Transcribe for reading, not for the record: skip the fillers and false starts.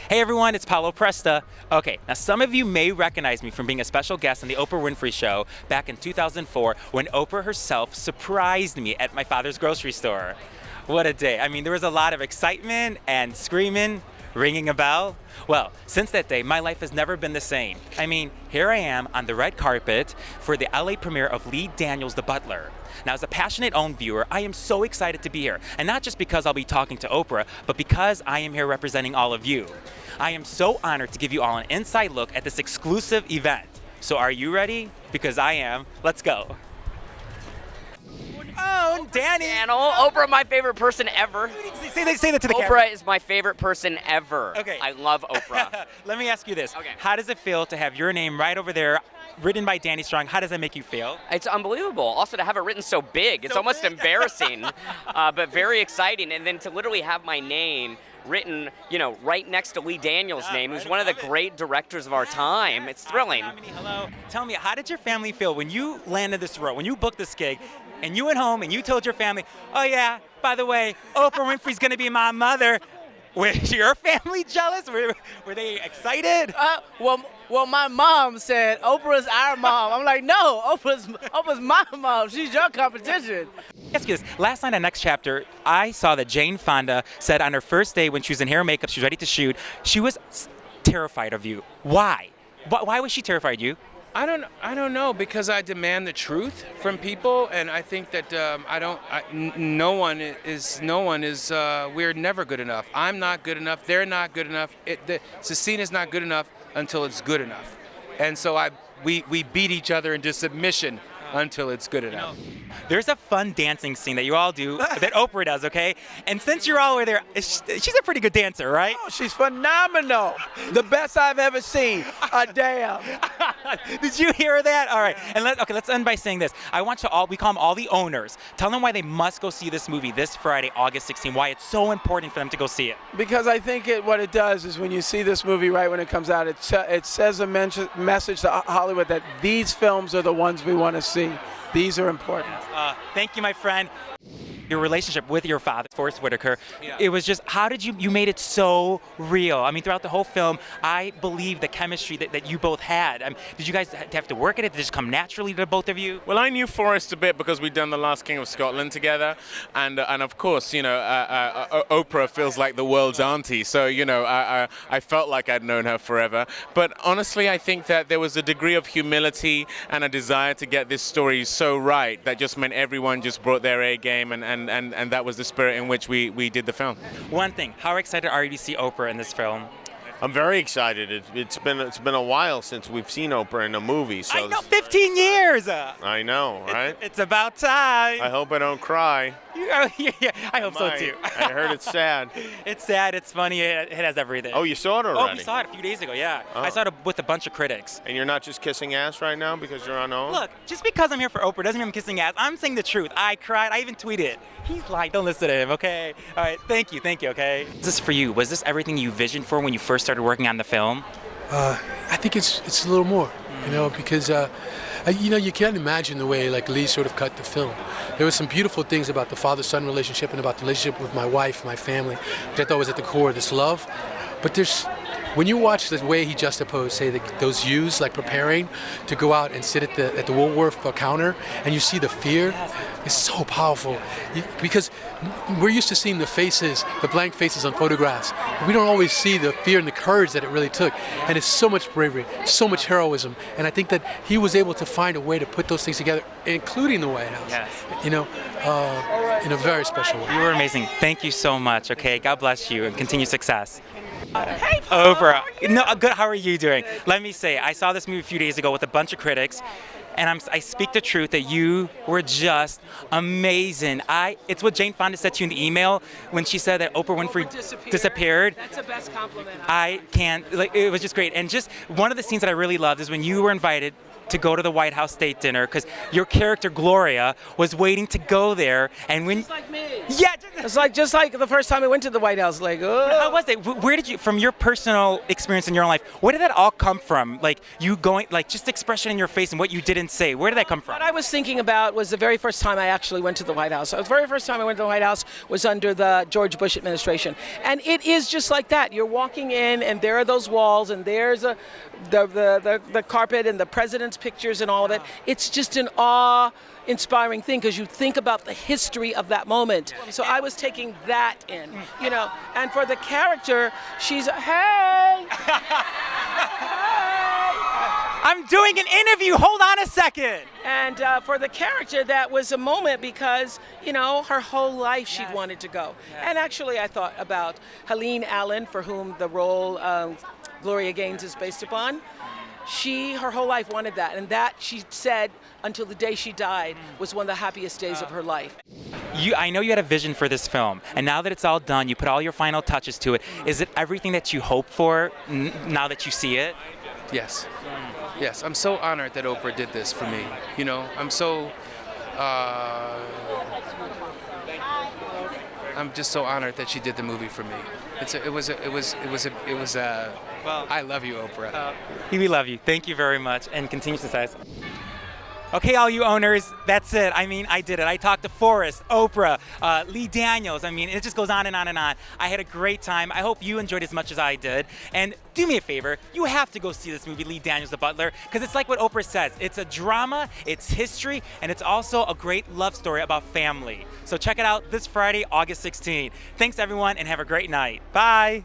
Hey everyone, it's Paulo Presta. Okay, now some of you may recognize me from being a special guest on the Oprah Winfrey Show back in 2004 when Oprah herself surprised me at my father's grocery store. What a day. I mean, there was a lot of excitement and screaming, ringing a bell. Well, since that day, my life has never been the same. I mean, here I am on the red carpet for the LA premiere of Lee Daniels' The Butler. Now, as a passionate OWN viewer, I am so excited to be here. And not just because I'll be talking to Oprah, but because I am here representing all of you. I am so honored to give you all an inside look at this exclusive event. So are you ready? Because I am. Let's go. Oh, Danny. Oprah, my favorite person ever. Say that to the camera. Oprah is my favorite person ever. Okay. I love Oprah. Let me ask you this. Okay. How does it feel to have your name right over there, written by Danny Strong? How does that make you feel? It's unbelievable. Also, to have it written so big, it's almost embarrassing, but very exciting. And then to literally have my name written, right next to Lee Daniels' name, who's one of the great directors of our time. It's thrilling. Hello. Tell me, how did your family feel when you landed this role, when you booked this gig, and you went home and you told your family, oh yeah, by the way, Oprah Winfrey's gonna be my mother? Was your family jealous? Were they excited? Well, my mom said Oprah's our mom. I'm like, no, Oprah's my mom. She's your competition. Ask you this. Last night on Next Chapter, I saw that Jane Fonda said on her first day when she was in hair and makeup, she was ready to shoot, she was terrified of you. Why? Why was she terrified of you? I don't know, because I demand the truth from people, and I think that no one is. We're never good enough. I'm not good enough. They're not good enough. The scene is not good enough until it's good enough, and so we beat each other into submission until it's good enough. There's a fun dancing scene that you all do that Oprah does, okay? And since you're all there, she's a pretty good dancer, right? Oh, she's phenomenal. The best I've ever seen. Damn. Did you hear that? All right. And let's end by saying this. We call them all the owners. Tell them why they must go see this movie this Friday, August 16, why it's so important for them to go see it. Because I think what it does is when you see this movie right when it comes out, it sends a message to Hollywood that these films are the ones we want to see. These are important. Thank you, my friend. Your relationship with your father, Forrest Whitaker, it was just, how did you made it so real? I mean, throughout the whole film, I believe the chemistry that you both had. Did you guys have to work at it? Did it just come naturally to both of you? Well, I knew Forrest a bit because we'd done The Last King of Scotland together, and of course, Oprah feels like the world's auntie, so I felt like I'd known her forever. But honestly, I think that there was a degree of humility and a desire to get this story so right that just meant everyone just brought their A game, and that was the spirit in which we did the film. One thing, how excited are you to see Oprah in this film? I'm very excited. It's been a while since we've seen Oprah in a movie. So I know, 15 years! I know, right? It's about time. I hope I don't cry. Yeah, I hope so too. I heard it's sad. It's sad, it's funny, it has everything. Oh, you saw it already? Oh, we saw it a few days ago, yeah. Oh. I saw it with a bunch of critics. And you're not just kissing ass right now because you're on OWN? Look, just because I'm here for Oprah doesn't mean I'm kissing ass. I'm saying the truth. I cried, I even tweeted it. He's lying, don't listen to him, okay? All right, thank you, okay? This is for you. Was this everything you visioned for when you first started working on the film? I think it's a little more, because you can't imagine the way Lee sort of cut the film. There were some beautiful things about the father-son relationship and about the relationship with my wife, my family, which I thought was at the core of this love. But when you watch the way he juxtaposed, say, those youths preparing to go out and sit at the Woolworth counter, and you see the fear, it's so powerful. Because we're used to seeing the blank faces on photographs. We don't always see the fear and the courage that it really took. And it's so much bravery, so much heroism. And I think that he was able to find a way to put those things together, including the White House. Yes. In a very special way. You were amazing. Thank you so much, okay? God bless you and continued success. Hey, Oprah. No, good. How are you doing? Let me say, I saw this movie a few days ago with a bunch of critics, and I speak the truth that you were just amazing. It's what Jane Fonda said to you in the email when she said that Oprah Winfrey disappeared. That's the best compliment. I can't. It was just great. And just one of the scenes that I really loved is when you were invited to go to the White House State Dinner because your character Gloria was waiting to go there, and when She's like me. yeah, It's like just like the first time I went to the White House. Like, oh. How was it? Where did you, from your personal experience in your own life, where did that all come from? Like you going, like just expression in your face and what you didn't say. Where did that come from? What I was thinking about was the very first time I actually went to the White House. The very first time I went to the White House was under the George Bush administration, and it is just like that. You're walking in, and there are those walls, and there's the carpet and the president's pictures and all of it. It's just an awe-inspiring thing because you think about the history of that moment. So I was taking that in, you know. And for the character, she's hey. I'm doing an interview. Hold on a second. And for the character, that was a moment because, you know, her whole life she wanted to go. And actually, I thought about Helene Allen, for whom the role Gloria Gaines is based upon. Her whole life wanted that. And that, she said, until the day she died, was one of the happiest days of her life. I know you had a vision for this film, and now that it's all done, you put all your final touches to it. Is it everything that you hoped for now that you see it? Yes. Yes, I'm so honored that Oprah did this for me. You know, I'm just so honored that she did the movie for me. Well, I love you, Oprah. We love you. Thank you very much, and continued success. Okay, all you owners, that's it. I mean, I did it. I talked to Forrest, Oprah, Lee Daniels. I mean, it just goes on and on and on. I had a great time. I hope you enjoyed as much as I did. And do me a favor, you have to go see this movie, Lee Daniels, The Butler, because it's like what Oprah says. It's a drama, it's history, and it's also a great love story about family. So check it out this Friday, August 16th. Thanks, everyone, and have a great night. Bye.